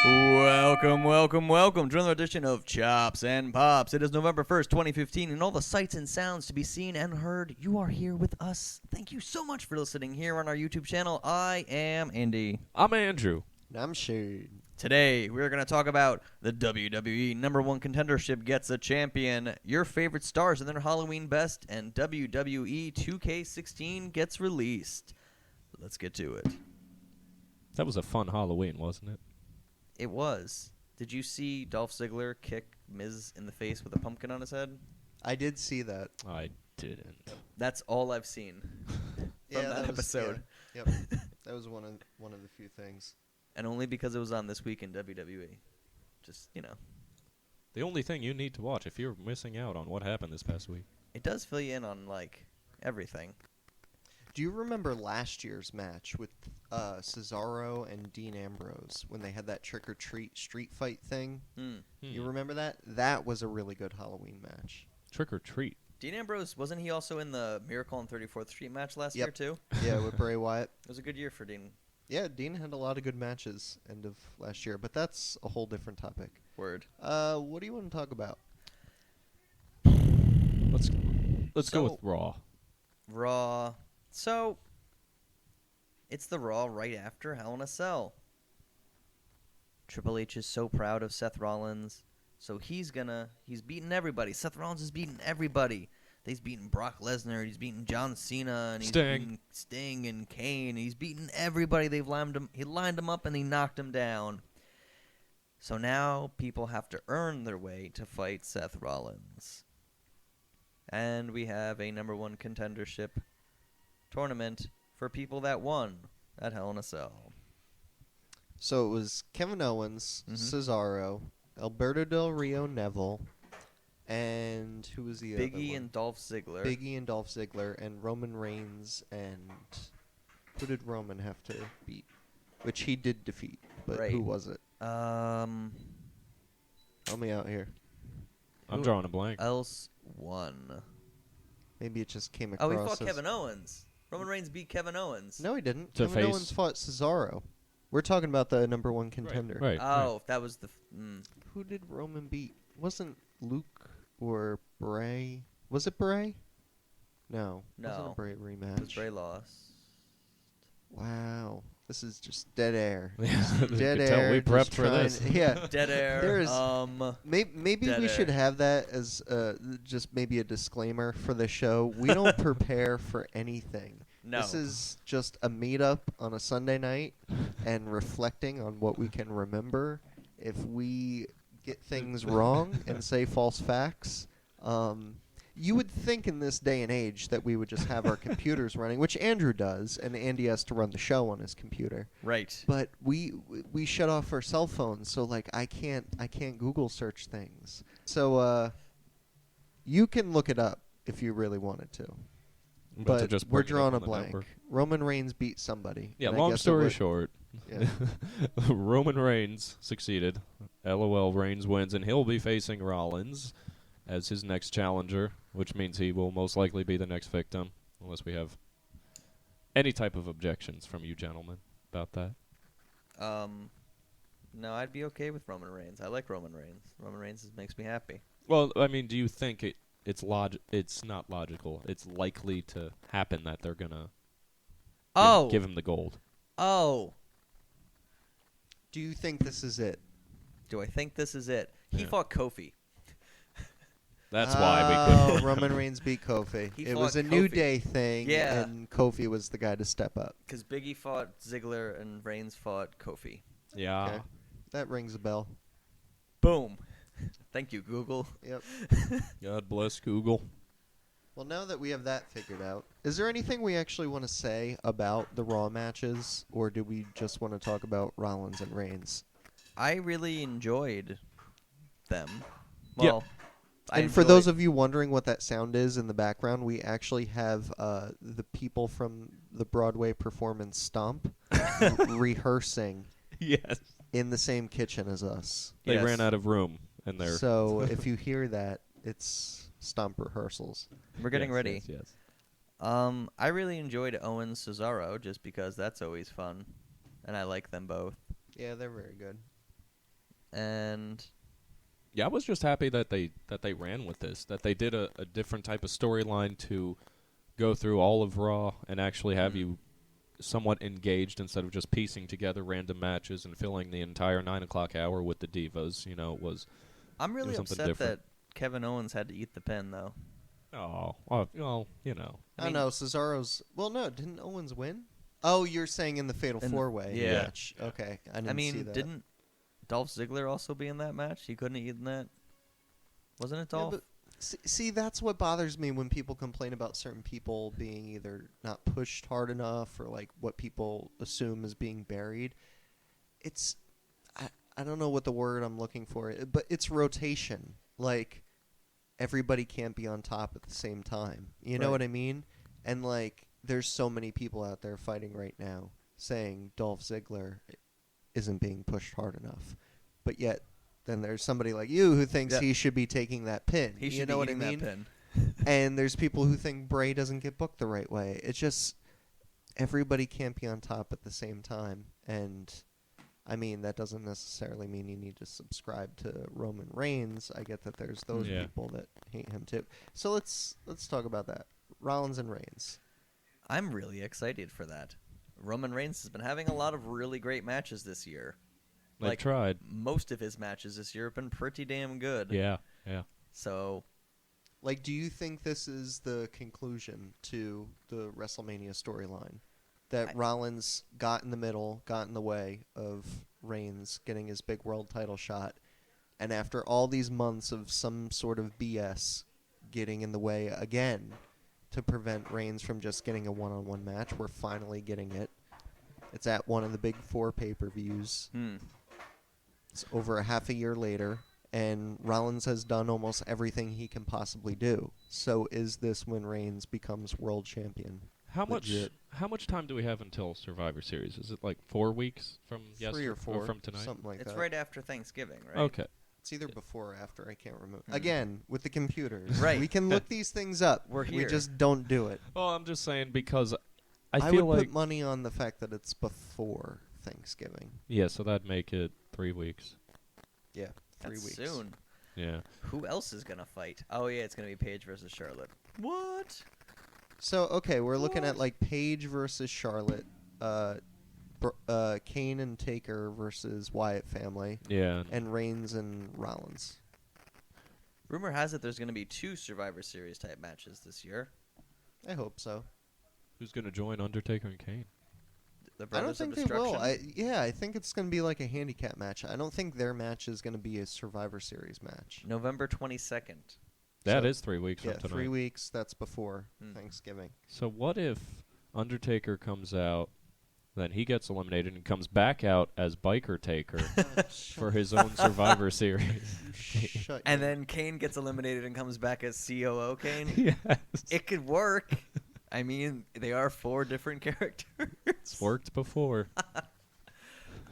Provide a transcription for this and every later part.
Welcome, welcome, welcome to another edition of Chops and Pops. It is November 1st, 2015, and all the sights and sounds to be seen and heard, you are here with us. Thank you so much for listening here on our YouTube channel. I am Andy. I'm Andrew. And I'm Shane. Today, we're going to talk about the WWE #1 Contendership gets a champion, your favorite stars in their Halloween best, and WWE 2K16 gets released. Let's get to it. That was a fun Halloween, wasn't it? It was. Did you see Dolph Ziggler kick Miz in the face with a pumpkin on his head? I did see that. I didn't. That's all I've seen from that episode. Yeah. Yep. That was one of the few things. And only because it was on this week in WWE. Just, you know. The only thing you need to watch if you're missing out on what happened this past week. It does fill you in on, like, everything. Do you remember last year's match with Cesaro and Dean Ambrose when they had that trick-or-treat street fight thing? You remember that? That was a really good Halloween match. Trick or treat. Dean Ambrose, wasn't he also in the Miracle on 34th Street match last year, too? Yeah, with Bray Wyatt. It was a good year for Dean. Yeah, Dean had a lot of good matches end of last year, but that's a whole different topic. Word. What do you want to talk about? Let's go with Raw. Raw. So, it's the Raw right after Hell in a Cell. Triple H is so proud of Seth Rollins, so he's beaten everybody. Seth Rollins has beaten everybody. He's beaten Brock Lesnar, he's beaten John Cena, and he's beaten Sting and Kane. He's beaten everybody. He lined them up and he knocked them down. So now people have to earn their way to fight Seth Rollins. And we have a #1 contendership tournament for people that won at Hell in a Cell. So it was Kevin Owens, Cesaro, Alberto Del Rio, Neville, and who was the other one? Biggie and Dolph Ziggler. Biggie and Dolph Ziggler, and Roman Reigns, and who did Roman have to beat? Which he did defeat, but who was it? Help me out here. I'm drawing a blank. Else won. Maybe it just came across. Oh, he fought Kevin Owens. Roman Reigns beat Kevin Owens. No, he didn't. To Kevin Owens fought Cesaro. We're talking about the #1 contender. Right. Oh, that was the... Who did Roman beat? Wasn't Luke or Bray? Was it Bray? No. Wasn't a Bray rematch. It was Bray lost. Wow. This is just dead air. Dead air. We prepped for this. Yeah. Dead air. There's maybe dead we air. should have that as just maybe a disclaimer for the show. We don't prepare for anything. No. This is just a meetup on a Sunday night and reflecting on what we can remember. If we get things wrong and say false facts, you would think in this day and age that we would just have our computers running, which Andrew does, and Andy has to run the show on his computer. Right. But we shut off our cell phones, so like I can't Google search things. So you can look it up if you really wanted to. But we're drawing a blank. Roman Reigns beat somebody. Yeah, long story short, yeah. Roman Reigns succeeded. LOL, Reigns wins, and he'll be facing Rollins as his next challenger, which means he will most likely be the next victim, unless we have any type of objections from you gentlemen about that. No, I'd be okay with Roman Reigns. I like Roman Reigns. Roman Reigns makes me happy. Well, I mean, do you think it's not logical? It's likely to happen that they're gonna give him the gold. Oh. Do you think this is it? Do I think this is it? He fought Kofi. That's why we couldn't. Roman Reigns beat Kofi. It was a Kofi. New Day thing, Yeah. and Kofi was the guy to step up. Because Biggie fought Ziggler and Reigns fought Kofi. Yeah. Okay. That rings a bell. Boom. Thank you, Google. Yep. God bless Google. Well, now that we have that figured out, is there anything we actually want to say about the Raw matches, or do we just want to talk about Rollins and Reigns? I really enjoyed them. Well, and for those of you wondering what that sound is in the background, we actually have the people from the Broadway performance Stomp rehearsing in the same kitchen as us. They ran out of room in there. So if you hear that, it's Stomp rehearsals. We're getting ready. Yes. I really enjoyed Owens Cesaro just because that's always fun, and I like them both. Yeah, they're very good. And Yeah, I was just happy that they ran with this, that they did a different type of storyline to go through all of Raw and actually have you somewhat engaged instead of just piecing together random matches and filling the entire 9 o'clock hour with the divas. You know, I'm really something upset different. that Kevin Owens had to eat the pin, though. Oh, well, you know. I don't know. Cesaro's. Well, no, didn't Owens win? Oh, you're saying in the Fatal In the- 4-Way yeah. match. Okay, I didn't see that. Didn't Dolph Ziggler also be in that match? He couldn't have eaten that. Wasn't it Yeah, Dolph? but see, that's what bothers me when people complain about certain people being either not pushed hard enough or like what people assume is being buried. It's I don't know what the word I'm looking for, but it's rotation. Like everybody can't be on top at the same time. You know Right. what I mean? And like there's so many people out there fighting right now saying Dolph Ziggler isn't being pushed hard enough. But yet then there's somebody like you who thinks Yeah. he should be taking that pin. He should you know be what I eating mean? that pin. And there's people who think Bray doesn't get booked the right way. It's just everybody can't be on top at the same time. And I mean, that doesn't necessarily mean you need to subscribe to Roman Reigns. I get that there's those Yeah. people that hate him too. So let's talk about that. Rollins and Reigns. I'm really excited for that. Roman Reigns has been having a lot of really great matches this year. They've Like, tried. Most of his matches this year have been pretty damn good. Yeah. So, Like, do you think this is the conclusion to the WrestleMania storyline? That Rollins got in the middle, got in the way of Reigns getting his big world title shot, and after all these months of some sort of BS getting in the way again to prevent Reigns from just getting a one-on-one match, we're finally getting it. It's at one of the big 4 pay-per-views. It's over a half a year later, and Rollins has done almost everything he can possibly do. So is this when Reigns becomes world champion? How Legit. much time do we have until Survivor Series? Is it like 4 weeks from 3 or 4, from tonight? something like it's that. right after Thanksgiving, right? Okay. It's either before or after. I can't remember. Hmm. Again, with the computers, Right. we can look these things up. We're We here. just don't do it. Well, I'm just saying because I I feel would like put money on the fact that it's before Thanksgiving. yeah, so that'd make it 3 weeks. Yeah, 3 That's weeks. soon. Yeah. Who else is going to fight? Oh, yeah, it's going to be Paige versus Charlotte. What? So okay, we're looking at What? like Paige versus Charlotte, Kane and Taker versus Wyatt family, Yeah. and Reigns and Rollins. Rumor has it there's going to be 2 Survivor Series type matches this year. I hope so. Who's going to join Undertaker and Kane? The I don't Brothers think of they Destruction. will. I think it's going to be like a handicap match. I don't think their match is going to be a Survivor Series match. November 22nd. That So- is 3 weeks Yeah, from tonight. 3 weeks. That's before Hmm. Thanksgiving. So what if Undertaker comes out, then he gets eliminated and comes back out as Biker Taker for his own Survivor Series? Shut And your- then Kane gets eliminated and comes back as COO Kane. Yes. It could work. I mean, they are 4 different characters. It's worked before.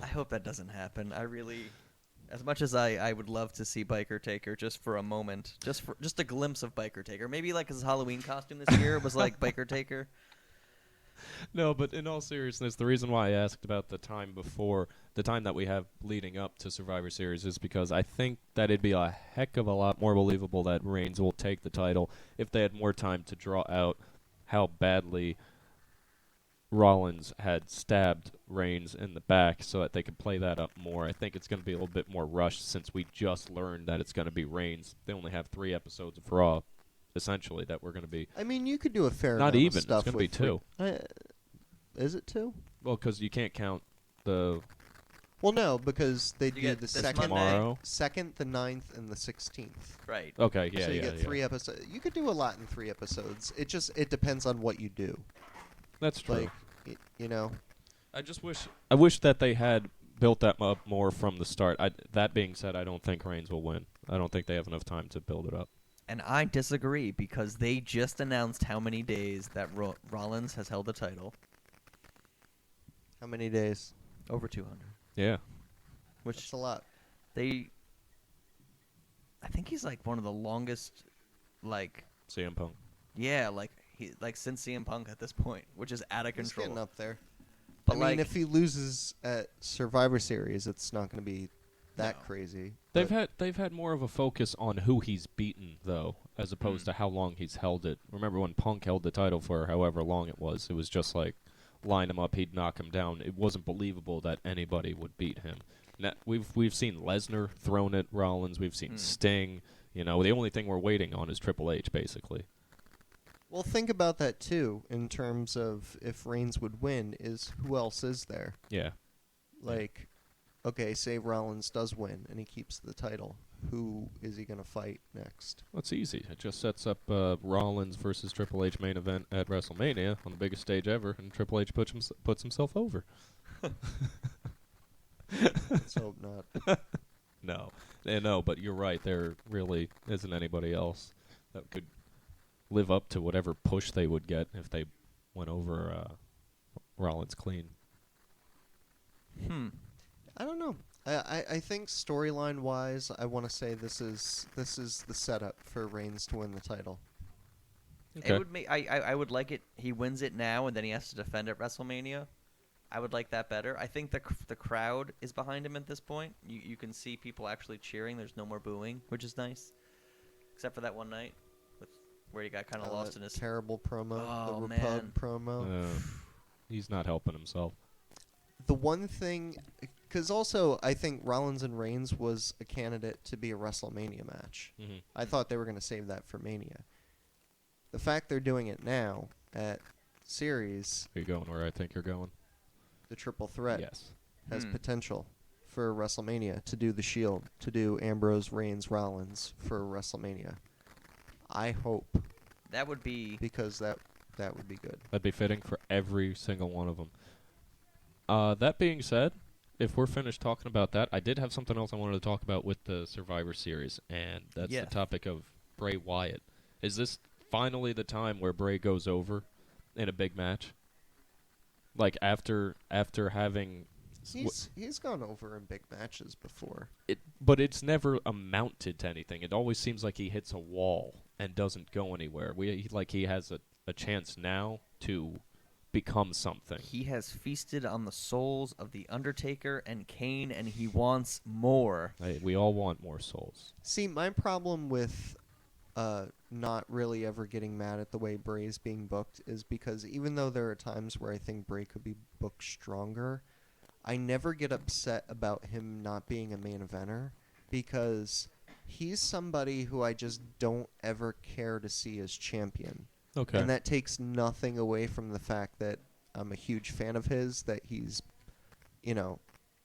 I hope that doesn't happen. I really, as much as I would love to see Biker Taker just for a moment, just a glimpse of Biker Taker. Maybe like his Halloween costume this year was like Biker Taker. No, but in all seriousness, the reason why I asked about the time before, the time that we have leading up to Survivor Series is because I think that it'd be a heck of a lot more believable that Reigns will take the title if they had more time to draw out how badly Rollins had stabbed Reigns in the back so that they could play that up more. I think it's going to be a little bit more rushed since we just learned that it's going to be Reigns. They only have 3 episodes of Raw, essentially, that we're going to be... I mean, you could do a fair Not amount even. of stuff. It's gonna be with 2. Is it 2? Well, because you can't count the... Well, no, because they You do get the this second, Monday. Tomorrow. the 9th, and the 16th. Right. Okay, yeah, so you yeah, get yeah. 3 episodes. You could do a lot in 3 episodes. It depends on what you do. That's true. Like, you know. I wish that they had built that up more from the start. That being said, I don't think Reigns will win. I don't think they have enough time to build it up. And I disagree because they just announced how many days that Rollins has held the title. How many days? Over 200. Yeah. Which That's a lot. I think he's like one of the longest, like, CM Punk. yeah, like since CM Punk at this point, which is out of He's control. getting up there. But I like, mean, if he loses at Survivor Series, it's not going to be that No. crazy. They've had more of a focus on who he's beaten, though, as opposed to how long he's held it. Remember when Punk held the title for however long it was? It was just like, line him up, he'd knock him down. It wasn't believable that anybody would beat him. Now, we've seen Lesnar thrown at Rollins. We've seen Sting. The only thing we're waiting on is Triple H, basically. Well, think about that, too, in terms of if Reigns would win, is who else is there? Yeah. Like, okay, say Rollins does win and he keeps the title. Who is he going to fight next? Well, it's easy. It just sets up Rollins versus Triple H main event at WrestleMania on the biggest stage ever, and Triple H puts himself over. Let's hope not. No, but you're right. There really isn't anybody else that could live up to whatever push they would get if they went over Rollins clean. I don't know. I think storyline wise, I want to say this is the setup for Reigns to win the title. Okay. It would make I would like it. He wins it now, and then he has to defend at WrestleMania. I would like that better. I think the crowd is behind him at this point. You can see people actually cheering. There's no more booing, which is nice, except for that one night where he got kind of lost in his terrible promo. Oh, the man. Repub promo. He's not helping himself. The one thing, because also I think Rollins and Reigns was a candidate to be a WrestleMania match. Mm-hmm. I thought they were going to save that for Mania. The fact they're doing it now at Series, Are you going where I think you're going? the triple threat Yes. has potential for WrestleMania to do the Shield, to do Ambrose, Reigns, Rollins for WrestleMania. I hope, that would be because that would be good. That'd be fitting for every single one of them. That being said, if we're finished talking about that, I did have something else I wanted to talk about with the Survivor Series, and that's the topic of Bray Wyatt. Is this finally the time where Bray goes over in a big match? Like after having... He's gone over in big matches before. But it's never amounted to anything. It always seems like he hits a wall and doesn't go anywhere. He has a chance now to become something. he has feasted on the souls of the Undertaker and Kane, and he wants more. We all want more souls. See, my problem with not really ever getting mad at the way Bray's being booked is because even though there are times where I think Bray could be booked stronger, I never get upset about him not being a main eventer because he's somebody who I just don't ever care to see as champion. Okay. And that takes nothing away from the fact that I'm a huge fan of his, that he's,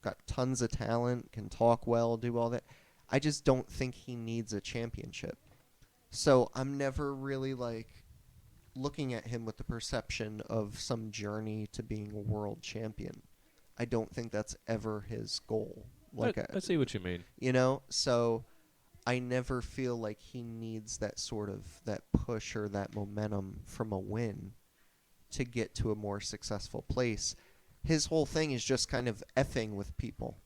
got tons of talent, can talk well, do all that. I just don't think he needs a championship. So I'm never really, looking at him with the perception of some journey to being a world champion. I don't think that's ever his goal. I see what you mean. So I never feel like he needs that push or that momentum from a win to get to a more successful place. His whole thing is just kind of effing with people.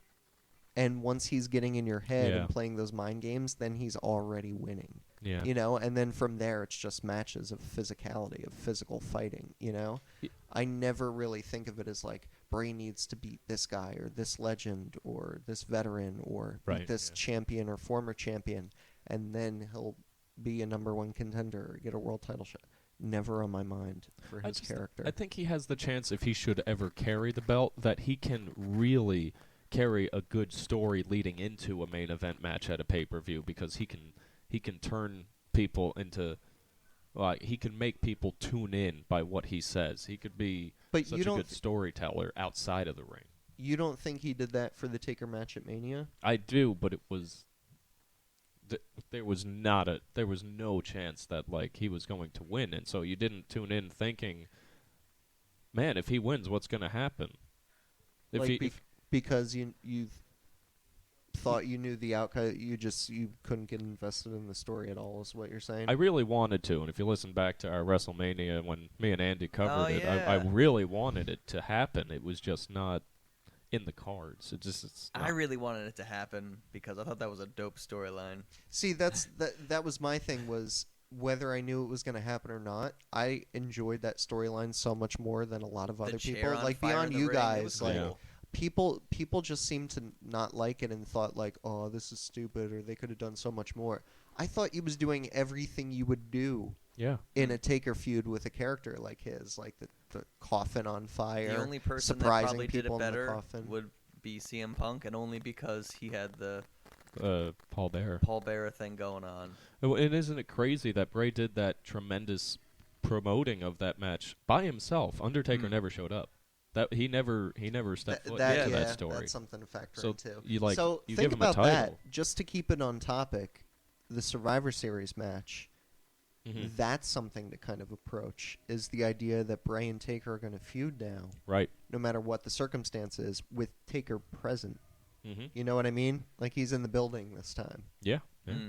And once he's getting in your head and playing those mind games, then he's already winning. Yeah. And then from there it's just matches of physicality, of physical fighting, I never really think of it as like Bray needs to beat this guy or this legend or this veteran or beat this champion or former champion, and then he'll be a number one contender or get a world title shot. Never on my mind for his character. I think he has the chance, if he should ever carry the belt, that he can really carry a good story leading into a main event match at a pay-per-view, because he can turn people into... he can make people tune in by what he says. He could be such a good storyteller outside of the ring. You don't think he did that for the Taker match at Mania? I do, but it was... there was no chance that he was going to win, and so you didn't tune in thinking, man, if he wins, what's going to happen? Because you thought you knew the outcome, you couldn't get invested in the story at all, is what you're saying? I really wanted to, and if you listen back to our WrestleMania when me and Andy covered it, yeah. I really wanted it to happen. It was just not in the cards. It's not. I really wanted it to happen because I thought that was a dope storyline. See, that was my thing, was whether I knew it was going to happen or not. I enjoyed that storyline so much more than a lot of other people. Chair on fire Beyond in the you ring, it was guys, cool. people just seemed to not like it and thought like, oh, this is stupid, or they could have done so much more. I thought he was doing everything you would do in a Taker feud with a character like his, like the coffin on fire. The only person that surprising probably did people it in the better coffin. would be CM Punk, and only because he had the Paul Bearer. Paul Bearer thing going on. And isn't it crazy that Bray did that tremendous promoting of that match by himself? Undertaker never showed up. That he never stepped foot into that story. That's something to factor in too. You think give him about a title. that. Just to keep it on topic, the Survivor Series match. That's something to kind of approach. Is the idea that Bray and Taker are going to feud now, right? No matter what the circumstance is, with Taker present. You Mm-hmm. know what I mean? Like he's in the building this time. Yeah.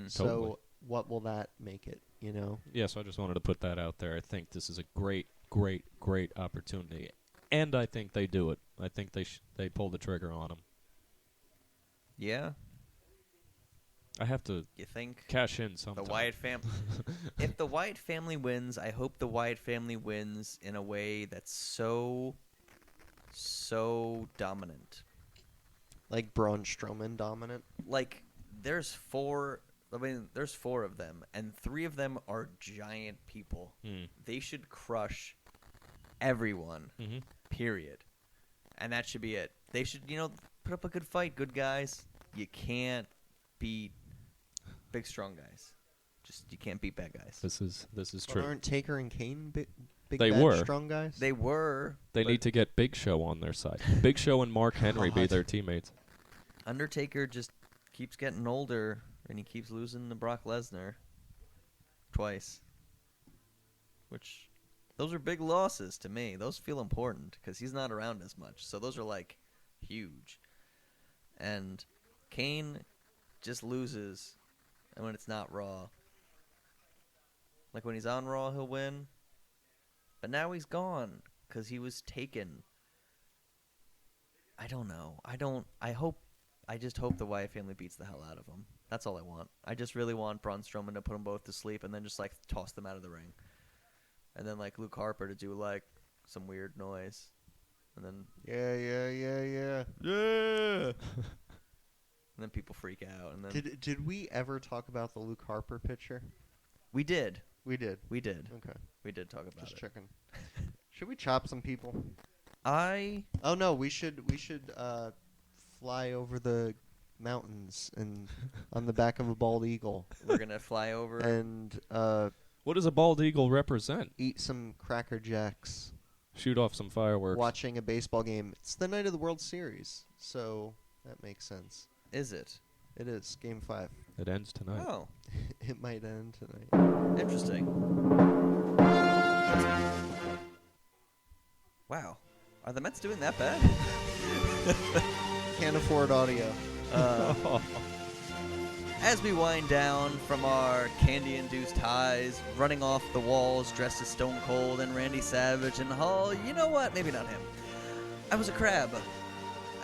So Totally. what will that make it? You know? Yeah, so I just wanted to put that out there. I think this is a great, great, great opportunity, and I think they do it. I think they pull the trigger on him. Yeah. I have to You think? cash in sometime. The Wyatt family. If the Wyatt family wins, I hope the Wyatt family wins in a way that's so dominant. Like Braun Strowman dominant. Like there's four of them, and 3 of them are giant people. They should crush everyone. Period. And that should be it. They should, put up a good fight, good guys. You can't beat big strong guys. You can't beat bad guys. This is But true. aren't Taker and Kane big They bad were. strong guys? They were. They need to get Big Show on their side. Big Show and Mark Henry be God. their teammates. Undertaker just keeps getting older, and he keeps losing to Brock Lesnar twice. Which, those are big losses to me. Those feel important because he's not around as much. So those are like huge. And Kane just loses, and when it's not Raw. Like when he's on Raw, he'll win. But now he's gone because he was taken. I don't know. I just hope the Wyatt family beats the hell out of him. That's all I want. I just really want Braun Strowman to put them both to sleep and then just like toss them out of the ring. And then like Luke Harper to do like some weird noise. And then Yeah. and then people freak out, and then Did we ever talk about the Luke Harper picture? we did. We did. Okay. Okay. We did talk about Just it. checking. Should we chop some people? Oh no, we should fly over the mountains and on the back of a bald eagle We're going to fly over. and What does a bald eagle represent? eat some Cracker Jacks. Shoot off some fireworks. Watching a baseball game. It's the night of the World Series, so that makes sense. Is it? It is Game 5. It ends tonight. Oh, It might end tonight. interesting. Wow. Are the Mets doing that bad? Can't afford audio. As we wind down from our candy-induced highs, running off the walls dressed as Stone Cold and Randy Savage and Hall, you know what? Maybe not him. I was a crab.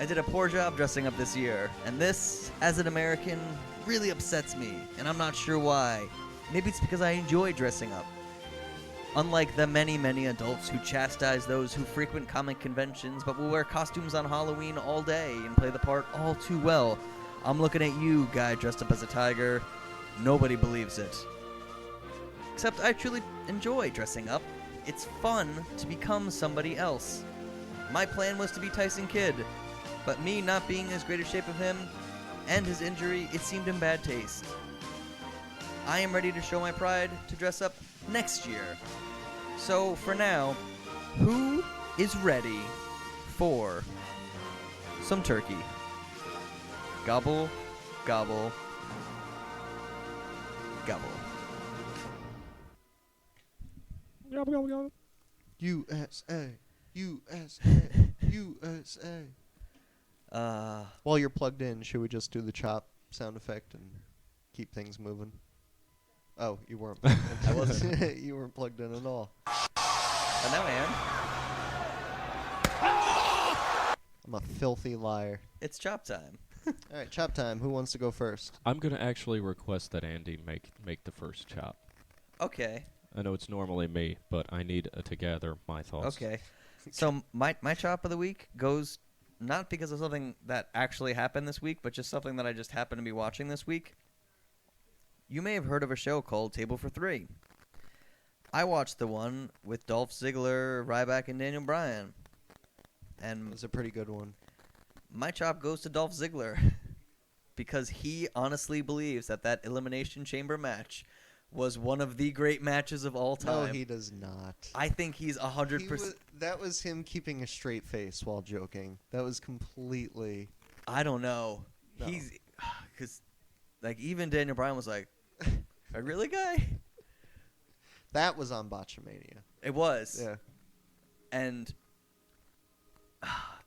I did a poor job dressing up this year, and this, as an American, really upsets me, and I'm not sure why. Maybe it's because I enjoy dressing up. Unlike the many, many adults who chastise those who frequent comic conventions but will wear costumes on Halloween all day and play the part all too well, I'm looking at you, guy dressed up as a tiger. Nobody believes it. Except I truly enjoy dressing up. It's fun to become somebody else. My plan was to be Tyson Kidd, but me not being in as great a shape of him and his injury, it seemed in bad taste. I am ready to show my pride to dress up next year. So, for now, who is ready for some turkey? Gobble, gobble, gobble. USA, USA, USA. While you're plugged in, should we just do the chop sound effect and keep things moving? Oh, you weren't plugged in. I wasn't. You weren't plugged in at all. But now I am. I'm a filthy liar. It's chop time. All right, chop time. Who wants to go first? I'm going to actually request that Andy make the first chop. Okay. I know it's normally me, but I need to gather my thoughts. Okay. So my chop of the week goes not because of something that actually happened this week, but just something that I just happened to be watching this week. You may have heard of a show called Table for Three. I watched the one with Dolph Ziggler, Ryback, and Daniel Bryan. And It's a pretty good one. my chop goes to Dolph Ziggler because he honestly believes that Elimination Chamber match was one of the great matches of all time. No, he does not. I think he's 100%. That was him keeping a straight face while joking. That was completely... I don't know. No. He's... Because, like, even Daniel Bryan was like, a really guy? That was on Botchamania. It was. Yeah. And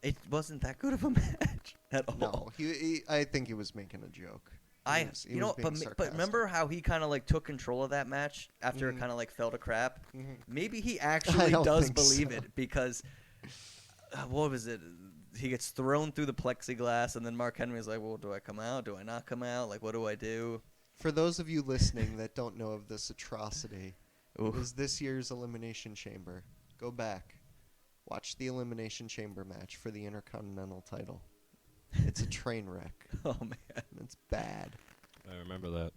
it wasn't that good of a match at all. No, I think he was making a joke. But remember how he kind of like took control of that match after it kind of like fell to crap? Mm-hmm. Maybe he actually don't does think believe so. it because what was it? He gets thrown through the plexiglass, and then Mark Henry is like, "Well, do I come out? Do I not come out? Like, what do I do?" For those of you listening that don't know of this atrocity, Ooh. it was this year's Elimination Chamber. Go back. Watch the Elimination Chamber match for the Intercontinental title. It's a train wreck. Oh man, It's bad. I remember that.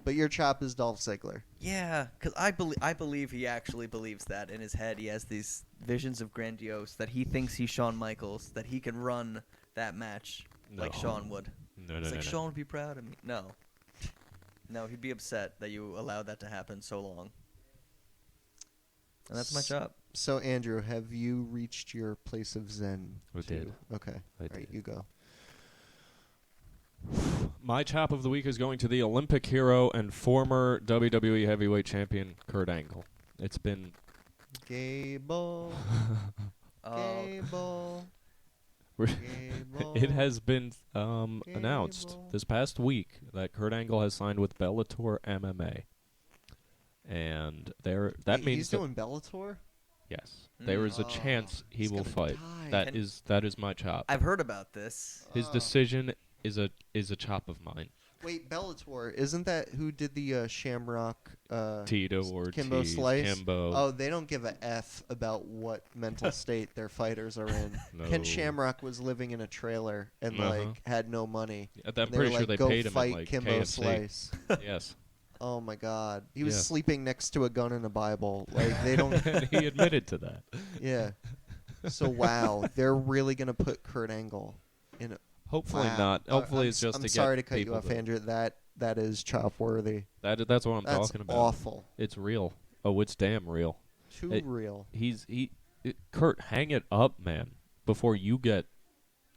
But your chop is Dolph Ziggler. yeah, because I believe he actually believes that in his head. He has these visions of grandiose that he thinks he's Shawn Michaels, that he can run that match like No. Shawn would. No, It's no, like no. Shawn would be proud of me. No, he'd be upset that you allowed that to happen so long. And that's my job. So, Andrew, have you reached your place of zen? I did. Okay. I All right, did. you go. My chop of the week is going to the Olympic hero and former WWE heavyweight champion Kurt Angle. It's been Gable. Oh, Gable. it has been announced Gable. this past week that Kurt Angle has signed with Bellator MMA, and that means he's doing Bellator? yes, there is a chance he he's will gonna fight. die. That is my chop. I've heard about this. His Oh. decision is a chop of mine. Wait, Bellator, isn't that who did the Shamrock Tito Ortiz, Kimbo Slice? Kimbo. Oh, they don't give a F about what mental state their fighters are in. No. Ken Shamrock was living in a trailer and like had no money. I'm They pretty were sure like, they go paid him fight at like Kimbo KFC. Slice. Yes. Oh my God, he was Yeah. sleeping next to a gun and a Bible. Like they don't. And he admitted to that. Yeah. So wow, they're really gonna put Kurt Angle in. Hopefully Wow. not. Hopefully I'm it's just I'm to get sorry to cut you people off, Andrew. That is chop worthy. That's what I'm That's talking about. awful. It's real. Oh, it's damn real. Too real. Kurt, hang it up, man, before you get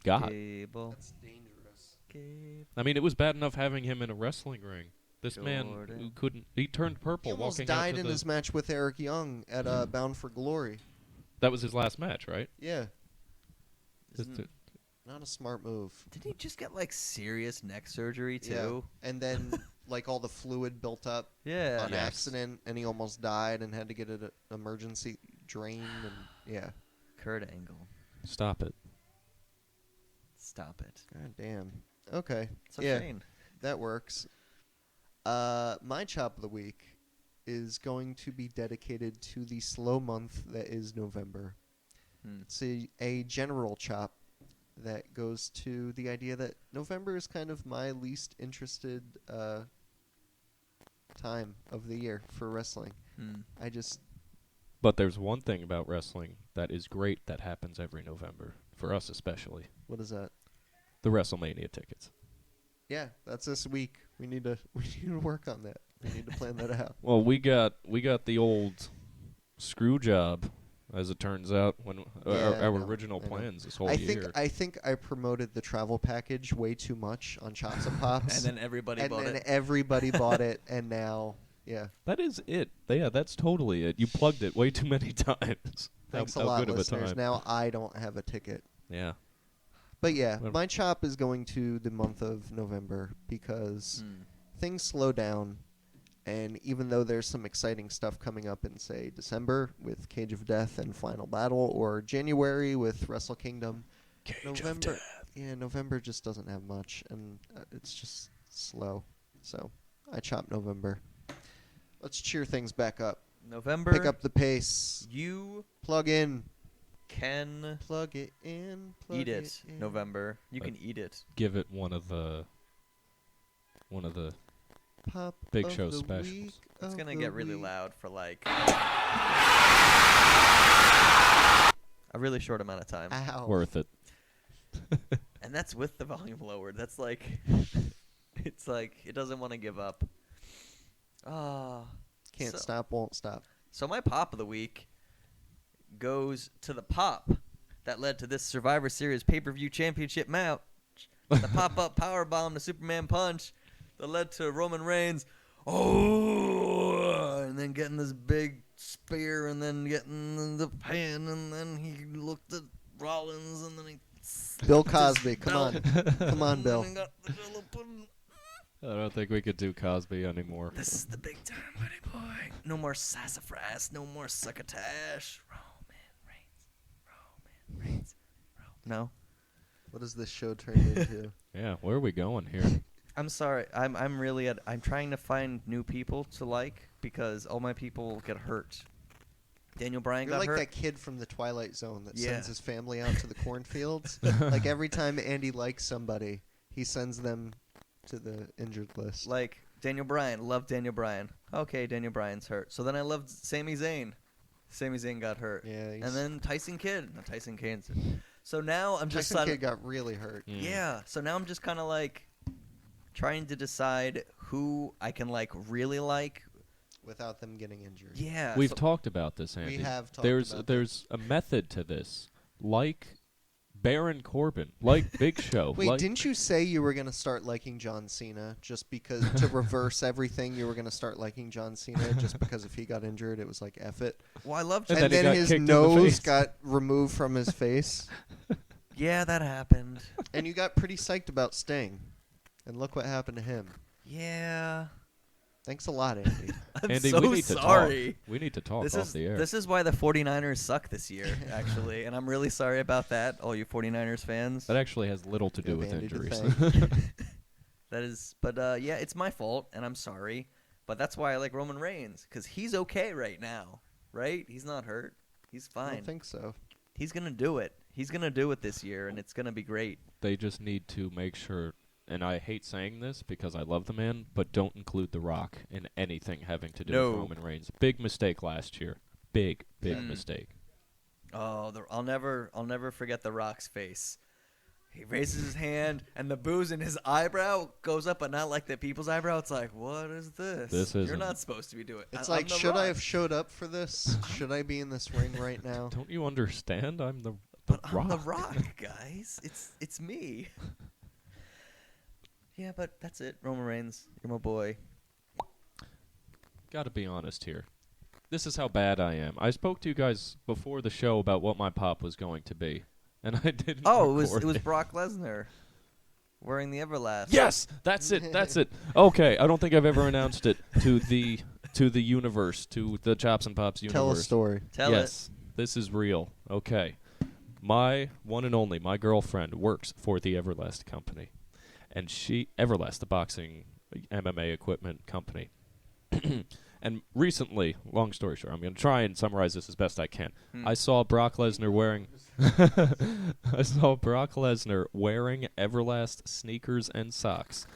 got. Gable. That's dangerous. Gable. I mean, it was bad enough having him in a wrestling ring. This man who Jordan. couldn't. He turned purple He almost walking out died to in the. his match with Eric Young at Bound for Glory. That was his last match, right? Yeah, Isn't- not a smart move. Didn't he just get like serious neck surgery too? Yeah. And then like all the fluid built up Yeah. on Yes. accident, and he almost died and had to get an emergency drain. And yeah, Kurt Angle. Stop it. Stop it. God damn. Okay, It's a yeah, shame. that works. My chop of the week is going to be dedicated to the slow month that is November. It's a general chop that goes to the idea that November is kind of my least interested time of the year for wrestling. I just But there's one thing about wrestling that is great that happens every November, for us especially. what is that? The WrestleMania tickets. Yeah, that's this week. We need to work on that. We need to plan that out. Well, we got the old screw job, as it turns out, when Yeah, I our know, original I know. plans this whole I year. think I promoted the travel package way too much on Chops and Pops. And then everybody bought it. Everybody bought it, and now, yeah. That is it. Yeah, that's totally it. You plugged it way too many times. Thanks how a lot, good of a listeners. time. Now I don't have a ticket. Yeah. But yeah, Well- my chop is going to the month of November because things slow down. And even though there's some exciting stuff coming up in, say, December with Cage of Death and Final Battle, or January with Wrestle Kingdom, November just doesn't have much, and it's just slow. So I chop November. Let's cheer things back up. November. Pick up the pace. You Plug in. can Plug it in. eat it. in. November. You Like- can eat it. Give it one of the Pop Big of Show the specials. week It's of gonna the get really week. loud for like a really short amount of time. Ow. worth it. And that's with the volume lowered. That's like, it's like, it doesn't want to give up. Can't so, stop, won't stop. So my pop of the week goes to the pop that led to this Survivor Series pay-per-view championship match. The pop-up power bomb, the Superman punch that led to Roman Reigns. Oh, and then getting this big spear, and then getting the pin, and then he looked at Rollins, and then he Bill slapped his Cosby, come on. belt, Come on, and Bill. then he got the yellow pudding. I don't think we could do Cosby anymore. This is the big time, buddy boy. No more sassafras, no more succotash. Roman Reigns. No? What has this show turned into? Yeah, where are we going here? I'm sorry. I'm really I'm trying to find new people to like because all my people get hurt. Daniel Bryan You're got like hurt. that kid from the Twilight Zone that Yeah. sends his family out to the cornfields. Like every time Andy likes somebody, he sends them to the injured list. Like Daniel Bryan, love Daniel Bryan. Okay, Daniel Bryan's hurt. So then I loved Sami Zayn. Sami Zayn got hurt. Yeah, And then Tyson Kidd. No, Tyson Kidd's. So now I'm just Tyson Kidd got really hurt. Mm. Yeah. So now I'm just kind of like trying to decide who I can like really like. Without them getting injured. Yeah. We've so- talked about this, Andy. We have talked there's about there's a method to this, like Baron Corbin, like Big Show. Wait, like didn't you say you were going to start liking John Cena just because to reverse everything you were going to start liking John Cena just because if he got injured it was like F it. Well, I love. And And, then he then got his kicked in the nose face. got removed from his face. Yeah, that happened. And you got pretty psyched about Sting. And look what happened to him. Yeah. Thanks a lot, Andy. I'm Andy, so we need to sorry. talk. We need to talk This off is the air. this is why the 49ers suck this year, actually, and I'm really sorry about that, all you 49ers fans. That actually has little to do Give with Andy the injuries. thank. That is, but yeah, it's my fault, and I'm sorry. But that's why I like Roman Reigns, because he's okay right now, right? He's not hurt. He's I fine. don't think so. He's gonna do it. He's gonna do it this year, and it's gonna be great. They just need to make sure, and I hate saying this because I love the man, but don't include The Rock in anything having to do No. with Roman Reigns. Big mistake last year. Big Yeah. mistake. Oh, I'll never forget The Rock's face. He raises his hand, and the booze in his eyebrow goes up, but not like the people's eyebrow. It's like, what is this? This You're isn't- not supposed to be doing. It's I'm like, The should I Rock. have showed up for this? Should I be in this ring right now? Don't you understand? I'm the But Rock. I'm The Rock, guys. It's me. Yeah, but that's it. Roman Reigns, you're my boy. Gotta be honest here. This is how bad I am. I spoke to you guys before the show about what my pop was going to be, and I didn't. Oh, it record was Brock Lesnar wearing the Everlast. Yes, that's it. That's it. Okay, I don't think I've ever announced it to the universe, to the Chops and Pops universe. Tell a story. Tell yes, this is real. Okay, my one and only, my girlfriend works for the Everlast company, and Everlast, the boxing MMA equipment company. And recently, long story short, I'm going to try and summarize this as best I can. I saw Brock Lesnar wearing Everlast sneakers and socks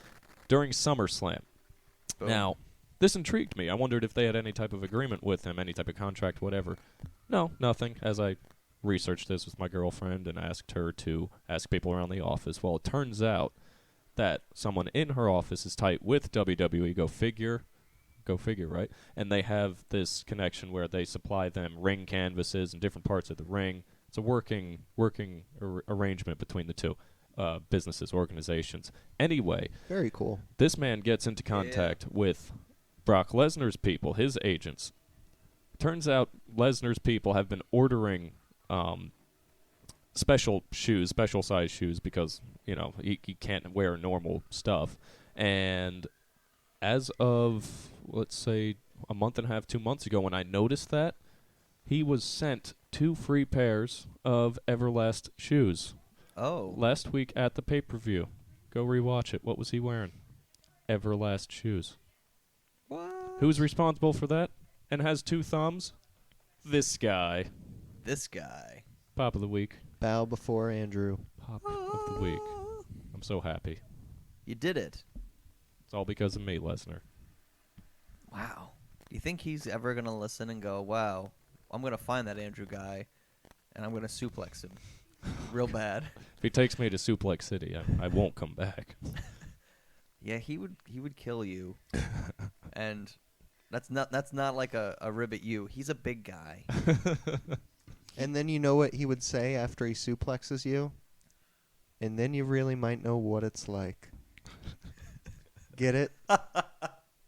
during SummerSlam. Boom. Now, this intrigued me. I wondered if they had any type of agreement with him, any type of contract, whatever. No, nothing. As I researched this with my girlfriend and asked her to ask people around the office, well, it turns out that someone in her office is tight with WWE. Go figure, right? And they have this connection where they supply them ring canvases and different parts of the ring. It's a working arrangement between the two businesses, organizations. Anyway, Very cool. this man gets into contact with Brock Lesnar's people, his agents. Turns out Lesnar's people have been ordering special size shoes because, he can't wear normal stuff. And as of, let's say, a month and a half, 2 months ago, when I noticed that, he was sent 2 free pairs of Everlast shoes. Oh. Last week at the pay-per-view. Go rewatch it. What was he wearing? Everlast shoes. What? Who's responsible for that and has 2 thumbs? This guy. This guy. Pop of the week. Bow before Andrew. Pop of the week. I'm so happy. You did it. It's all because of me, Lesnar. Wow. Do you think he's ever going to listen and go, wow, I'm going to find that Andrew guy, and I'm going to suplex him real bad? If he takes me to Suplex City, I won't come back. Yeah, he would kill you. And that's not like a rib at you. He's a big guy. And then you know what he would say after he suplexes you? And then you really might know what it's like. Get it?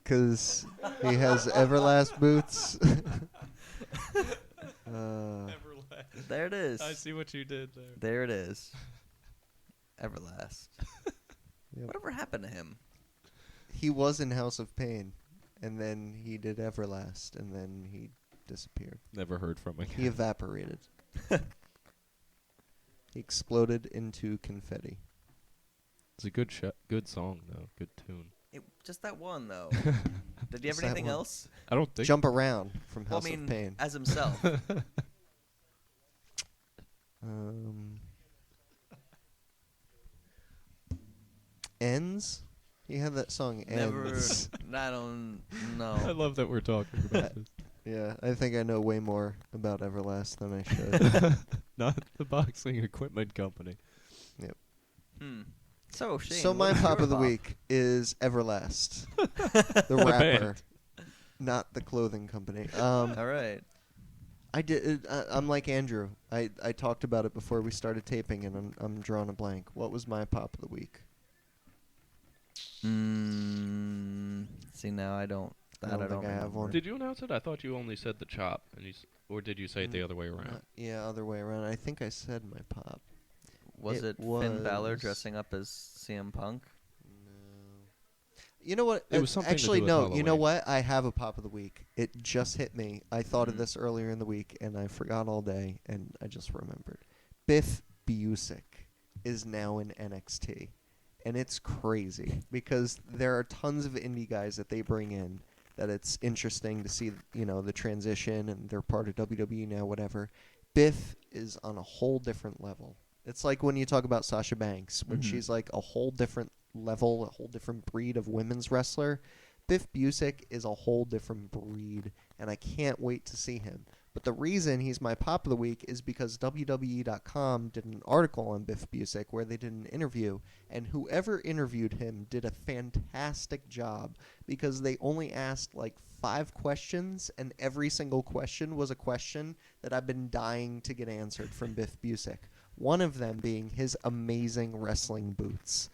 Because he has Everlast boots. There it is. I see what you did there. There it is. Everlast. Yep. Whatever happened to him? He was in House of Pain, and then he did Everlast, and then he disappeared. Never heard from him. He evaporated. He exploded into confetti. It's a good song, though. Good tune. Just that one, though. Did he have Just that anything one. else? I don't think... Jump around from Well, House I mean, of Pain. as himself. Ends? He had that song Never. Ends. I don't know. I love that we're talking about this. Yeah, I think I know way more about Everlast than I should. Not the boxing equipment company. So, Shane, So my what's pop your of the pop? week is Everlast, the The rapper, band. not the clothing company. All right. I did. I'm like Andrew. I talked about it before we started taping, and I'm drawing a blank. What was my pop of the week? See, now I don't. I don't think I have one. Did you announce it? I thought you only said the chop, and or did you say it the other way around? Yeah, other way around. I think I said my pop. Was it Finn Balor dressing up as CM Punk? No. You know what? It was something to actually, do with no. You know Halloween. what? I have a pop of the week. It just hit me. I thought of this earlier in the week, and I forgot all day, and I just remembered. Biff Busick is now in NXT, and it's crazy because there are tons of indie guys that they bring in that it's interesting to see, the transition, and they're part of WWE now, whatever. Biff is on a whole different level. It's like when you talk about Sasha Banks, when she's like a whole different level, a whole different breed of women's wrestler. Biff Busick is a whole different breed, and I can't wait to see him. But the reason he's my pop of the week is because WWE.com did an article on Biff Busick where they did an interview, and whoever interviewed him did a fantastic job because they only asked like 5 questions, and every single question was a question that I've been dying to get answered from Biff Busick. One of them being his amazing wrestling boots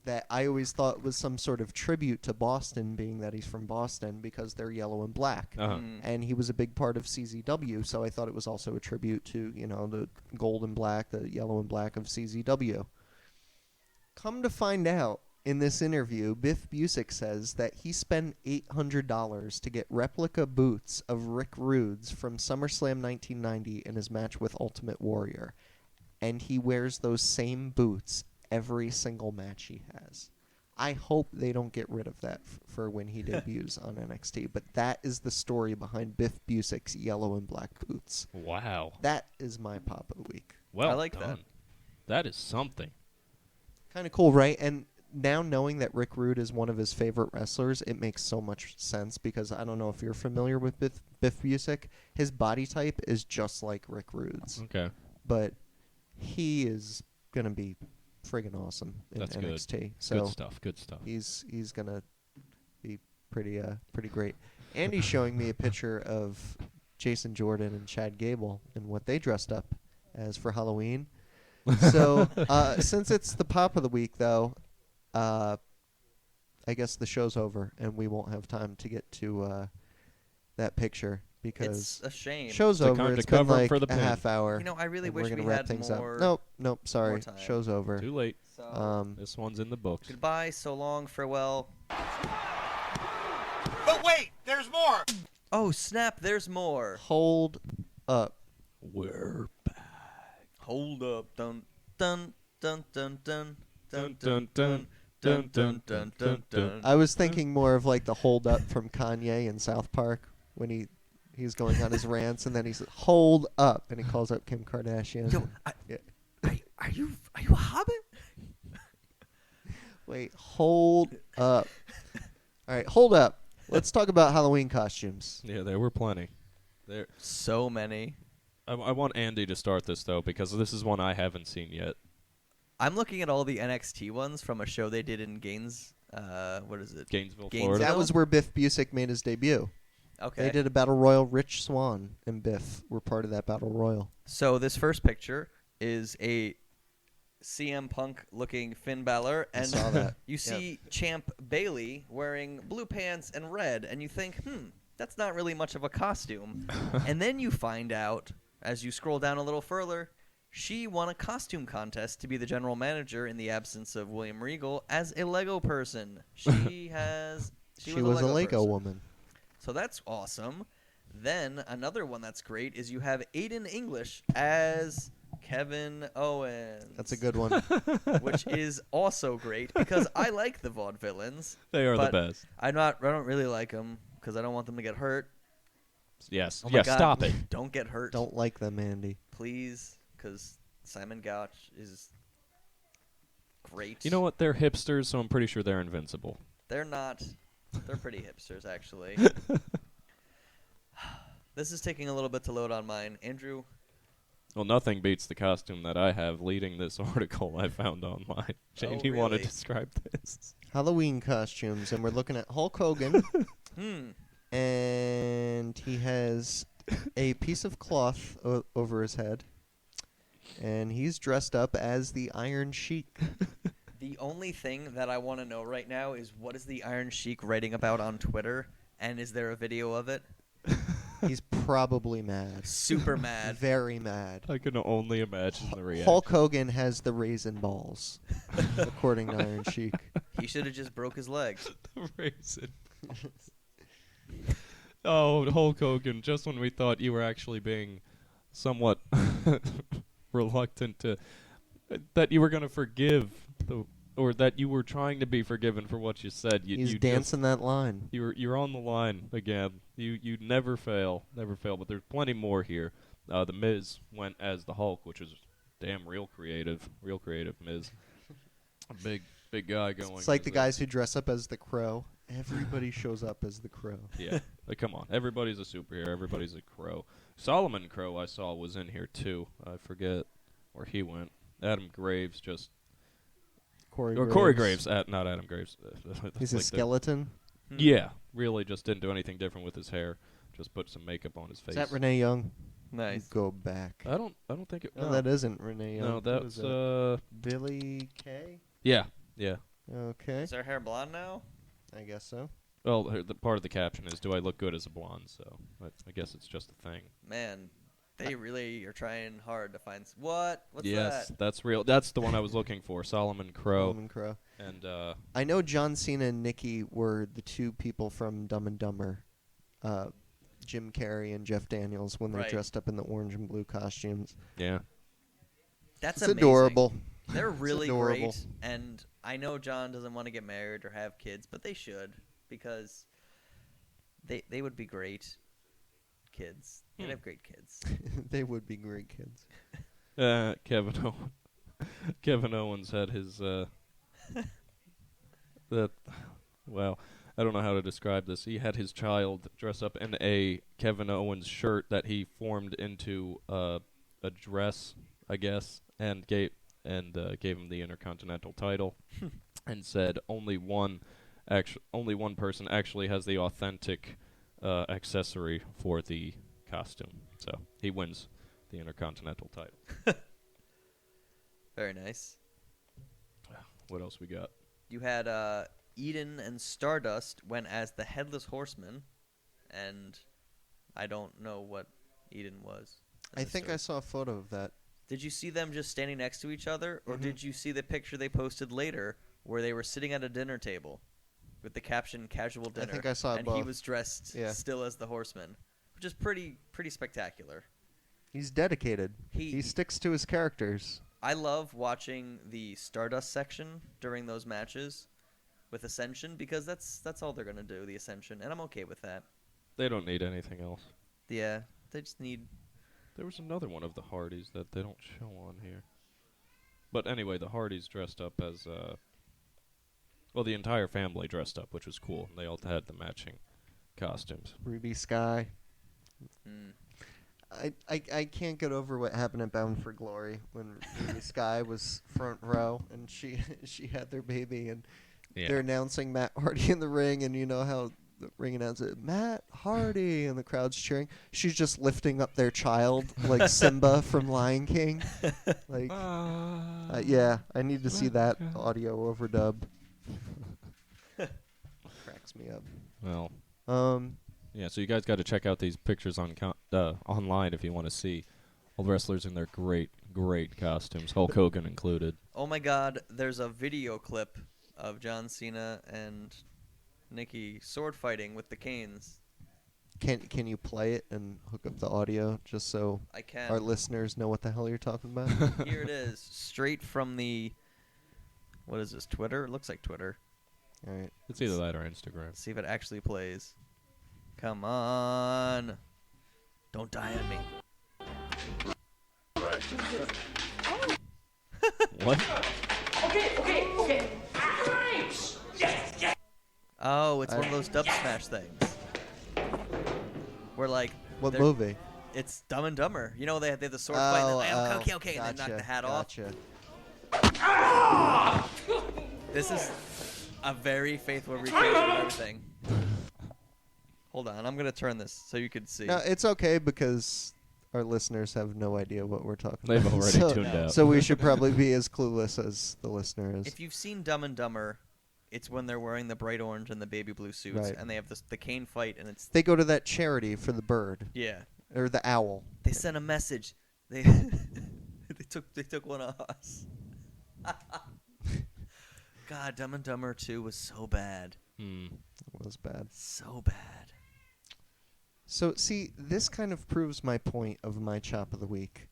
that I always thought was some sort of tribute to Boston, being that he's from Boston, because they're yellow and black. And he was a big part of CZW, so I thought it was also a tribute to, the gold and black, the yellow and black of CZW. Come to find out, in this interview, Biff Busick says that he spent $800 to get replica boots of Rick Rude's from SummerSlam 1990 in his match with Ultimate Warrior. And he wears those same boots every single match he has. I hope they don't get rid of that for when he debuts on NXT. But that is the story behind Biff Busick's yellow and black boots. Wow. That is my pop of the week. Well I like done. that. That is something. Kind of cool, right? And now knowing that Rick Rude is one of his favorite wrestlers, it makes so much sense because I don't know if you're familiar with Biff Busick. His body type is just like Rick Rude's. Okay. But he is going to be friggin' awesome in That's NXT. good. So Good stuff. Good stuff. he's going to be pretty great. Andy's showing me a picture of Jason Jordan and Chad Gable and what they dressed up as for Halloween. So since it's the pop of the week, though, I guess the show's over and we won't have time to get to that picture because It's a shame. show's It's a over. kind It's to been cover like for the a pin. half hour. I really and wish we're gonna we wrap had things more. up. Nope. Sorry, time. show's over. Too late. So, This one's in the books. goodbye, so long, farewell. But wait, there's more! Oh, snap, there's more. Hold up. We're Hold up. Dun, dun, dun, dun, dun, dun dun, dun dun dun dun dun dun. I was thinking more of like the hold up from Kanye in South Park when he He's going on his rants, and then he says, "Hold up," and he calls out Kim Kardashian. Yo, Yeah. are you a hobbit? Wait, hold up. All right, hold up. Let's talk about Halloween costumes. Yeah, there were plenty. There. So many. I want Andy to start this though, because this is one I haven't seen yet. I'm looking at all the NXT ones from a show they did in what is it? Gainesville, Gainesville? Florida. That was where Biff Busick made his debut. Okay. They did a battle royal. Rich Swann and Biff were part of that battle royal. So this first picture is a CM Punk looking Finn Balor, and I saw that. you see Champ Bailey wearing blue pants and red, and you think, that's not really much of a costume. And then you find out, as you scroll down a little further, she won a costume contest to be the general manager in the absence of William Regal as a Lego person. She was a Lego person. Woman. So that's awesome. Then another one that's great is you have Aiden English as Kevin Owens. That's a good one. Which is also great because I like the Vaudevillains. They are the best. I don't really like them because I don't want them to get hurt. Yes. Oh my God, Stop it. Don't get hurt. Don't like them, Andy. Please, because Simon Gotch is great. You know what? They're hipsters, so I'm pretty sure they're invincible. They're not. They're pretty hipsters, actually. This is taking a little bit to load on mine. Andrew? Well, nothing beats the costume that I have leading this article I found online. Jane, you want to describe this? Halloween costumes, and we're looking at Hulk Hogan. And he has a piece of cloth over his head, and he's dressed up as the Iron Sheik. The only thing that I want to know right now is what is the Iron Sheik writing about on Twitter, and is there a video of it? He's probably mad. Super mad. Very mad. I can only imagine the reaction. Hulk Hogan has the raisin balls, according to Iron Sheik. He should have just broke his leg. The raisin. Oh, Hulk Hogan, just when we thought you were actually being somewhat reluctant to... that you were going to forgive, or that you were trying to be forgiven for what you said. He's dancing that line. You're on the line again. You never fail, but there's plenty more here. The Miz went as the Hulk, which is damn real creative Miz. A big guy going. It's like the guys who dress up as the Crow. Everybody shows up as the Crow. Yeah, come on. Everybody's a superhero. Everybody's a Crow. Solomon Crow I saw was in here too. I forget where he went. Adam Graves just... Corey Graves. Not Adam Graves. He's like a skeleton? Yeah, really just didn't do anything different with his hair. Just put some makeup on his face. Is that Renee Young? Nice. Go back. I don't think it... No, that isn't Renee Young. No, that's... Billy Kay? Yeah. Okay. Is her hair blonde now? I guess so. Well, the part of the caption is, do I look good as a blonde? So I guess it's just a thing. Man, they really are trying hard to find... What's yes, that? That's real. That's the one I was looking for, Solomon Crow. Solomon Crow. And I know John Cena and Nikki were the two people from Dumb and Dumber, Jim Carrey and Jeff Daniels, when they dressed up in the orange and blue costumes. Yeah. That's it's amazing. Adorable. They're really great, and I know John doesn't want to get married or have kids, but they should, because they would be great kids. They'd have great kids. They would be great kids. Kevin Owens had his well, I don't know how to describe this. He had his child dress up in a Kevin Owens shirt that he formed into a dress, I guess, and gave him the Intercontinental title, and said only one person actually has the authentic accessory for the costume. So he wins the Intercontinental title. Very nice. What else we got? You had Eden and Stardust went as the Headless Horseman, and I don't know what Eden was. I think I saw a photo of that. Did you see them just standing next to each other, or did you see the picture they posted later where they were sitting at a dinner table with the caption "Casual Dinner"? I think I saw it and both. he was dressed still as the Horseman, which is pretty spectacular. He's dedicated. He sticks to his characters. I love watching the Stardust section during those matches with Ascension because that's all they're gonna do, the Ascension, and I'm okay with that. They don't need anything else. Yeah, they just need. There was another one of the Hardys that they don't show on here. But anyway, the Hardys dressed up as, well, the entire family dressed up, which was cool. They all had the matching costumes. Ruby Sky. Mm. I can't get over what happened at Bound for Glory when Ruby Sky was front row and she had their baby and they're announcing Matt Hardy in the ring, and you know how the ring announcer, Matt Hardy, and the crowd's cheering. She's just lifting up their child like Simba from Lion King. Like, yeah, I need to see that audio overdub. Cracks me up. Well, yeah, so you guys got to check out these pictures on online if you want to see all the wrestlers in their great costumes, Hulk Hogan included. Oh my God, there's a video clip of John Cena and Nikki sword fighting with the canes. Can you play it and hook up the audio just so I can. our listeners know what the hell you're talking about? Here it is, straight from the, what is this, Twitter? It looks like Twitter. All right. It's either that or Instagram. Let's see if it actually plays. Come on. Don't die on me. What? Okay. Yes. Oh, it's one of those dub smash things. Where like What movie? It's Dumb and Dumber. You know they have the sword fight. And then, okay, and then knock the hat off. This is a very faithful recreation of everything. Hold on, I'm gonna turn this so you can see. No, it's okay because our listeners have no idea what we're talking They've about. already tuned out. So we should probably be as clueless as the listener is. If you've seen Dumb and Dumber, it's when they're wearing the bright orange and the baby blue suits, Right. and they have the cane fight, and it's They go to that charity for the bird yeah. or the owl. They sent a message. They they took one of us. God, Dumb and Dumber 2 was so bad. It was bad. So bad. So, see, this kind of proves my point of my chop of the week.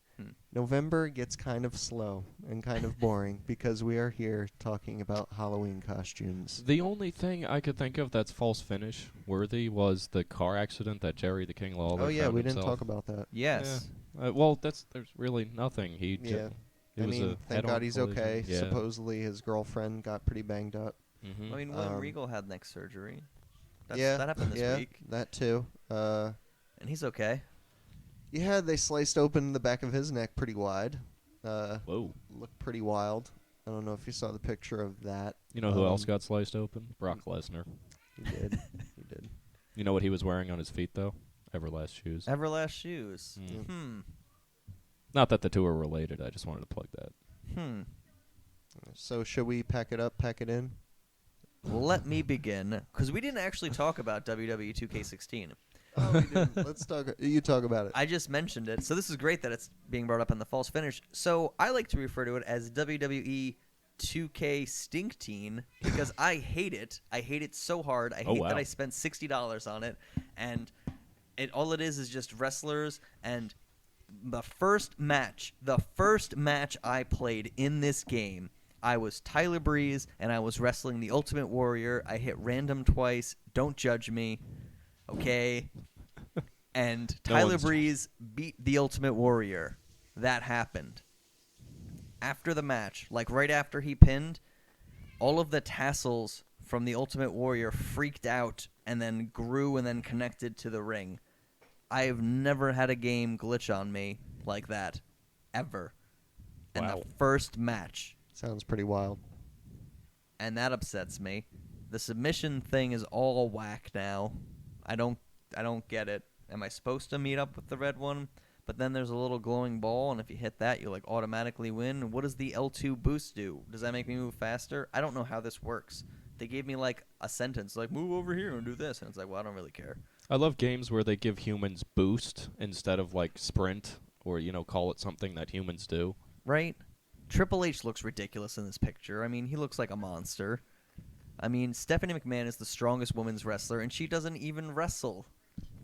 November gets kind of slow and kind of boring because we are here talking about Halloween costumes. The only thing I could think of that's false finish worthy was the car accident that Jerry the King Lawler Oh, yeah, found we didn't himself. talk about that. Yes. Yeah. Well, there's really nothing. Yeah. It I was mean, a thank head-on God he's collision. okay. Yeah. Supposedly his girlfriend got pretty banged up. Mm-hmm. I mean, William Regal had neck surgery. That happened this yeah, week. that too. And he's okay. Yeah, they sliced open the back of his neck pretty wide. Whoa. Looked pretty wild. I don't know if you saw the picture of that. You know who else got sliced open? Brock Lesnar. He did. He did. You know what he was wearing on his feet, though? Everlast shoes. Everlast shoes. Mm. Not that the two are related. I just wanted to plug that. So should we pack it up, pack it in? Let me begin, because we didn't actually talk about WWE 2K16. Oh, we didn't. Let's talk. You talk about it. I just mentioned it, so this is great that it's being brought up in the false finish. So I like to refer to it as WWE 2K Stink Teen because I hate it. I hate it so hard. I hate that I spent $60 on it, and all it is just wrestlers. And the first match I played in this game, I was Tyler Breeze, and I was wrestling the Ultimate Warrior. I hit random twice. Don't judge me. Okay. And Tyler Breeze beat the Ultimate Warrior. That happened. After the match, like right after he pinned, all of the tassels from the Ultimate Warrior freaked out and then grew and then connected to the ring. I've never had a game glitch on me like that. Ever. And the first match. Sounds pretty wild. And that upsets me. The submission thing is all whack now. I don't get it. Am I supposed to meet up with the red one? But then there's a little glowing ball, and if you hit that, you like automatically win. What does the L2 boost do? Does that make me move faster? I don't know how this works. They gave me like a sentence, like move over here and do this, and it's like, well, I don't really care. I love games where they give humans boost instead of like sprint or call it something that humans do. Right? Triple H looks ridiculous in this picture. I mean, he looks like a monster. I mean, Stephanie McMahon is the strongest women's wrestler, and she doesn't even wrestle.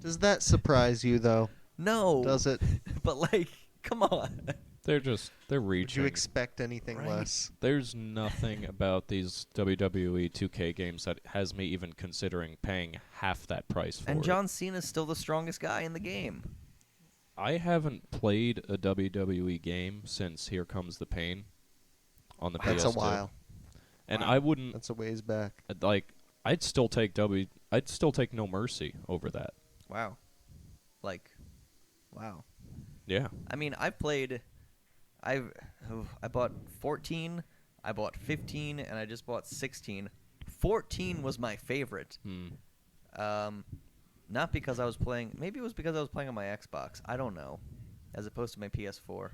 Does that surprise you, though? No. Does it? But, like, come on. They're reaching. Would you expect anything Right. less? There's nothing about these WWE 2K games that has me even considering paying half that price for And it. John Cena's still the strongest guy in the game. I haven't played a WWE game since Here Comes the Pain on the PS2. That's a while. And Wow. I wouldn't That's a ways back. I'd still take No Mercy over that. Wow. Wow. Yeah. I mean, I bought 14, I bought 15, and I just bought 16. 14 was my favorite. Not because I was playing. Maybe it was because I was playing on my Xbox. I don't know. As opposed to my PS4.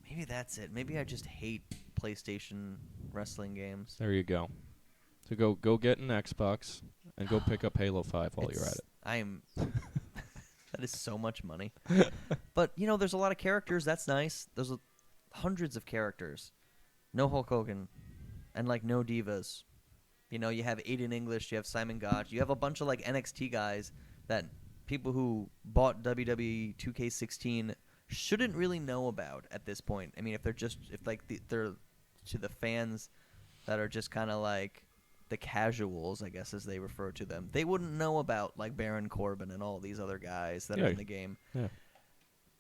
Maybe that's it. Maybe I just hate PlayStation wrestling games. There you go. So go get an Xbox and go pick up Halo 5 while you're at it. That is so much money. But, there's a lot of characters. That's nice. There's hundreds of characters. No Hulk Hogan. And, no divas. You have Aiden English. You have Simon Gotch. You have a bunch of, NXT guys that people who bought WWE 2K16 shouldn't really know about at this point. I mean, they're to the fans that are just kind of the casuals, I guess, as they refer to them. They wouldn't know about Baron Corbin and all these other guys that are in the game. Yeah.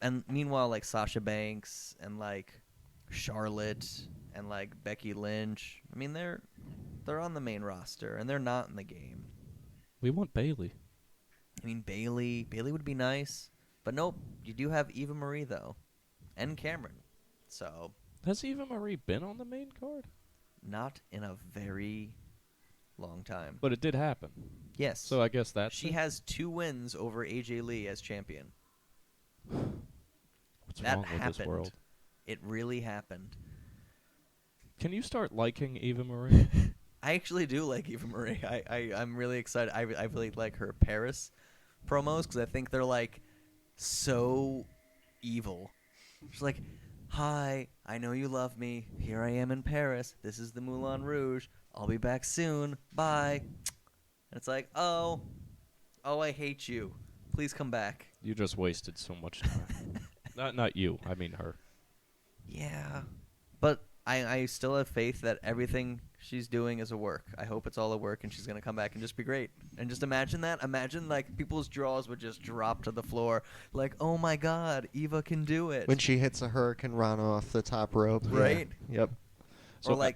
And meanwhile, Sasha Banks and Charlotte and Becky Lynch, I mean, they're on the main roster and they're not in the game. We want Bailey. I mean, Bailey would be nice, but nope. You do have Eva Marie though, and Cameron. So Has Eva Marie been on the main card? not in a very long time. But it did happen. Yes. So I guess that's She has 2 wins over AJ Lee as champion. what's That wrong with this happened. world. It really happened. Can you start liking Eva Marie? I actually do like Eva Marie. I'm really excited. I really like her Paris promos because I think they're so evil. She's like, "Hi, I know you love me. Here I am in Paris. This is the Moulin Rouge. I'll be back soon. Bye." And it's like, oh, I hate you. Please come back. You just wasted so much time. Not you. I mean her. Yeah, but I still have faith that everything she's doing is a work. I hope it's all a work and she's going to come back and just be great. And just imagine that. Imagine, people's jaws would just drop to the floor. Oh, my God, Eva can do it. When she hits a Hurricane Rana off the top rope. Right? Yeah. Yep. So or,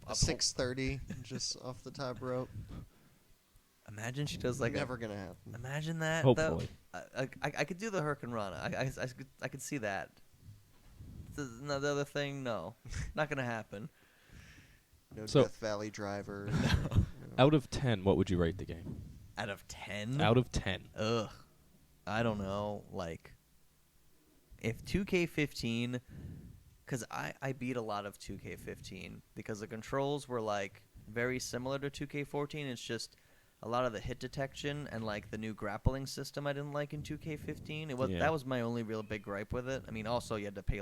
A 630 just off the top rope. imagine she does, Never going to happen. Imagine that, Hopefully. though. I could do the Hurricane Rana. I could see that. The other thing, no. Not going to happen. No So- Death Valley driver. Out of 10, what would you rate the game? Out of 10? Out of 10. Ugh. I don't know. If 2K15, because I beat a lot of 2K15 because the controls were very similar to 2K14. It's just a lot of the hit detection and the new grappling system I didn't like in 2K15. That was my only real big gripe with it. I mean, also you had to pay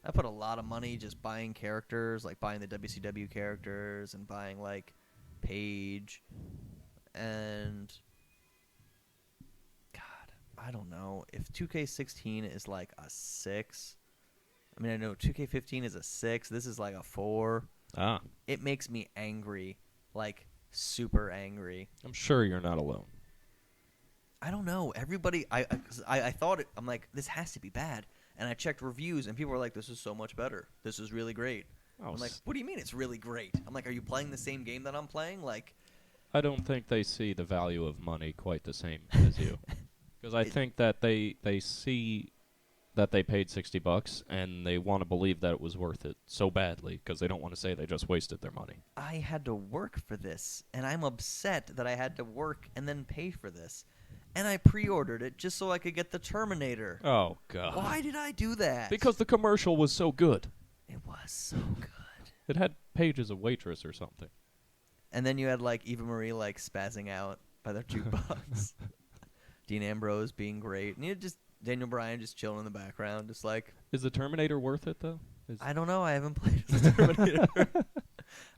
I put a lot of money just buying characters, buying the WCW characters and buying Paige and God, I don't know. If 2K16 is a 6, I mean, I know 2K15 is a 6. This is a 4. Ah. It makes me angry, super angry. I'm sure you're not alone. I don't know. Everybody, I thought it. I'm like, this has to be bad. And I checked reviews, and people were like, "This is so much better. This is really great." Oh, I'm like, "What do you mean it's really great?" I'm like, "Are you playing the same game that I'm playing?" I don't think they see the value of money quite the same as you. Because I think that they see that they paid $60 and they want to believe that it was worth it so badly because they don't want to say they just wasted their money. I had to work for this, and I'm upset that I had to work and then pay for this. And I pre-ordered it just so I could get the Terminator. Oh, God. Why did I do that? Because the commercial was so good. It was so good. It had Paige as a waitress or something. And then you had Eva Marie spazzing out by their jukebox. Dean Ambrose being great. And just Daniel Bryan just chilling in the background, just Is the Terminator worth it, though? I don't know. I haven't played the Terminator.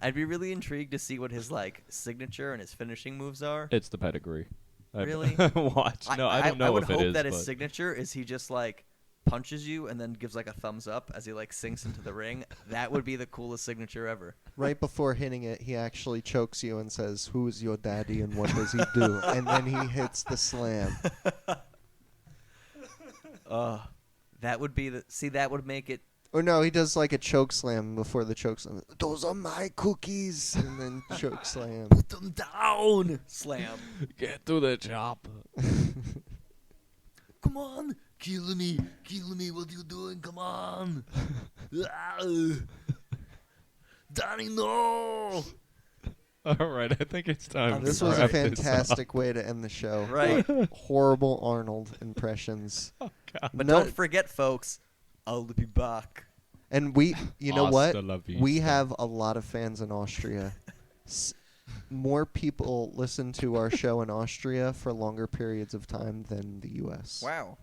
I'd be really intrigued to see what his signature and his finishing moves are. It's the pedigree. Really? Watch. No, I don't know I would if it hope is. that his but signature is he just punches you and then gives like a thumbs up as he like sinks into the ring. That would be the coolest signature ever. Right before hitting it, he actually chokes you and says, "Who is your daddy and what does he do?" And then he hits the slam. That would be that would make it. Or no, he does like a choke slam before the choke slam. "Those are my cookies," and then choke slam. Put them down. Slam. Get to the chopper. Come on, kill me, what you doing? Come on. Donnie, no. All right, I think it's time. This to was a wrap this up. fantastic way to end the show. Right. Horrible Arnold impressions. Oh, God. But No- don't forget, folks, I'll be back. And you know what? Hasta la vista. We have a lot of fans in Austria. More people listen to our show in Austria for longer periods of time than the U.S. Wow.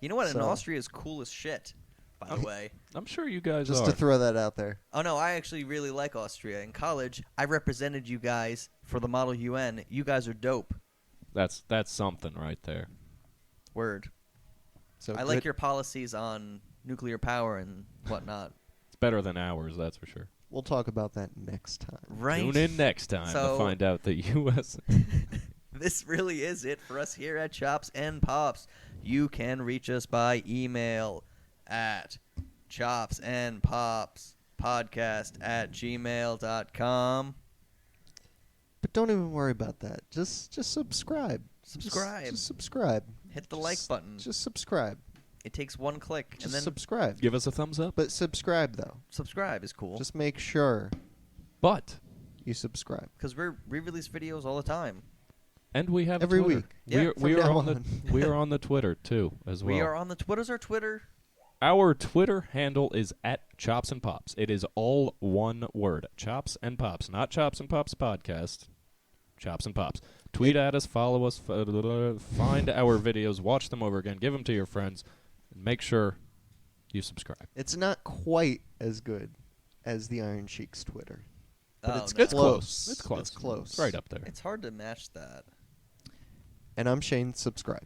You know what? So- And Austria is cool as shit, by the way. I'm sure you guys Just are. to throw that out there. Oh, no, I actually really like Austria. In college, I represented you guys for the Model UN. You guys are dope. That's something right there. Word. So I like your policies on nuclear power and whatnot. It's better than ours, that's for sure. We'll talk about that next time. Right. Tune in next time So- to find out the U.S. This really is it for us here at Chops and Pops. You can reach us by email at chopsandpopspodcast@gmail.com. But don't even worry about that. Just subscribe. Subscribe. Just subscribe. Hit the like button. Just subscribe. It takes one click, Just and then subscribe. Give us a thumbs up. But subscribe though. subscribe is cool. Just make sure But, you subscribe. Because we re-release videos all the time. and we have a Every Twitter. week. Yeah, we from are now on the on. we are on the Twitter too as well. We are on the Twitters or Twitter. Our Twitter handle is at Chops and Pops. It is all one word. Chops and Pops. Not Chops and Pops Podcast. Chops and Pops. Tweet at us, follow us, find our videos, watch them over again, give them to your friends, and make sure you subscribe. It's not quite as good as the Iron Sheik's Twitter. But Oh, it's no. It's close. It's close. It's close. It's right up there. It's hard to match that. And I'm Shane. Subscribe.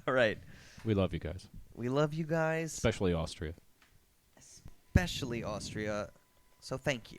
All right. We love you guys, We love you guys, especially Austria. especially Austria. So thank you.